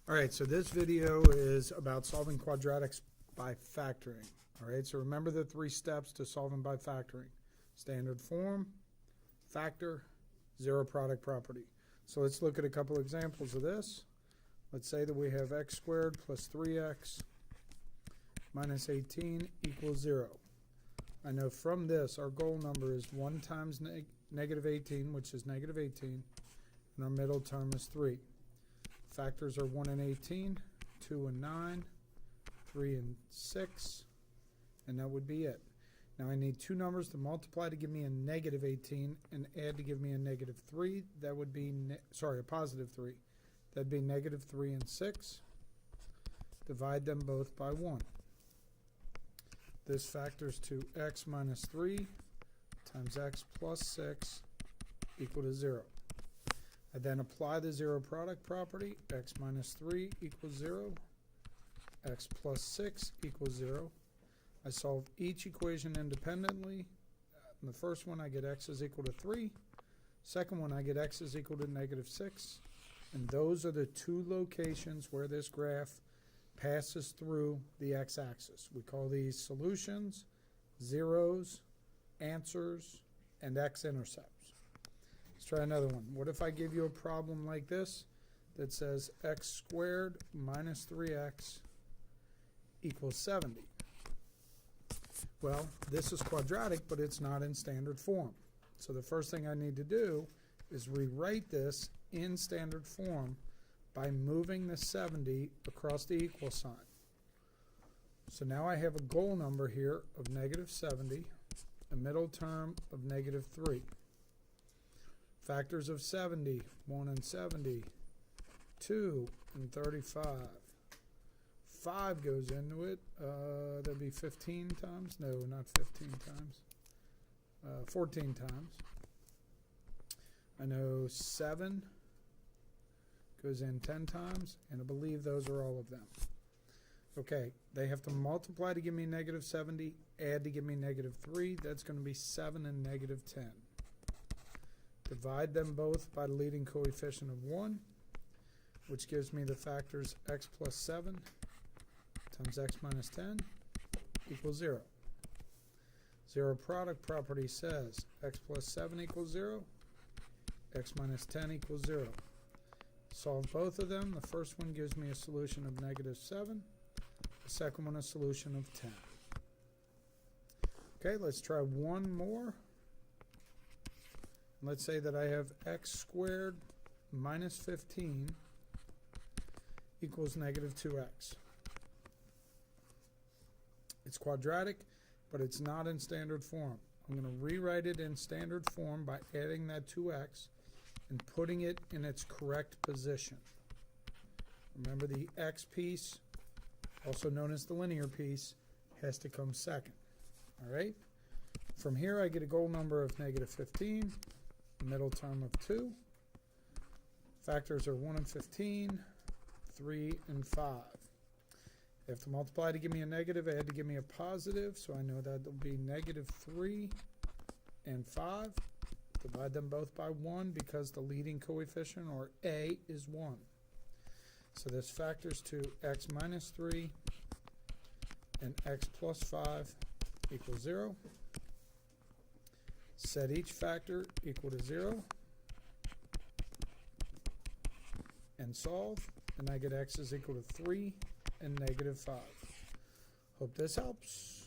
All right, so this video is about solving quadratics by factoring. All right, so remember the 3 steps to solving by factoring. Standard form, factor, zero product property. So let's look at a couple examples of this. Let's say that we have x squared plus 3x minus 18 equals 0. I know from this our goal number is 1 times negative 18, which is negative 18, and our middle term is 3. Factors are 1 and 18, 2 and 9, 3 and 6, and that would be it. Now I need 2 numbers to multiply to give me a negative 18 and add to give me a negative 3. That would be, a positive 3. That'd be negative 3 and 6. Divide them both by 1. This factors to x minus 3 times x plus 6 equal to 0. I then apply the zero product property. X minus 3 equals 0. X plus 6 equals 0. I solve each equation independently. In the first one, I get x is equal to 3. Second one, I get x is equal to negative 6. And those are the 2 locations where this graph passes through the x-axis. We call these solutions, zeros, answers, and x-intercepts. Let's try another one. What if I give you a problem like this that says x squared minus 3x equals 70? Well, this is quadratic, but it's not in standard form. So the first thing I need to do is rewrite this in standard form by moving the 70 across the equal sign. So now I have a goal number here of negative 70, a middle term of negative 3. Factors of 70, 1 and 70, 2 and 35. 5 goes into it. That'd be 15 times. No, not 15 times. 14 times. I know 7 goes in 10 times, and I believe those are all of them. Okay, they have to multiply to give me negative 70, add to give me negative 3. That's going to be 7 and negative 10. Divide them both by the leading coefficient of 1, which gives me the factors x plus 7 times x minus 10 equals 0. Zero product property says x plus 7 equals 0, x minus 10 equals 0. Solve both of them. The first one gives me a solution of negative 7. The second one a solution of 10. Okay, let's try one more. Let's say that I have x squared minus 15 equals negative 2x. It's quadratic, but it's not in standard form. I'm going to rewrite it in standard form by adding that 2x and putting it in its correct position. Remember, the x piece, also known as the linear piece, has to come second. All right? From here, I get a goal number of negative 15. Middle term of 2. Factors are 1 and 15, 3 and 5. They have to multiply to give me a negative, add to give me a positive, so I know that will be negative 3 and 5. Divide them both by 1 because the leading coefficient, or a, is 1. So this factors to x minus 3 and x plus 5 equals 0. Set each factor equal to 0 and solve, and I get x is equal to 3 and negative 5. Hope this helps.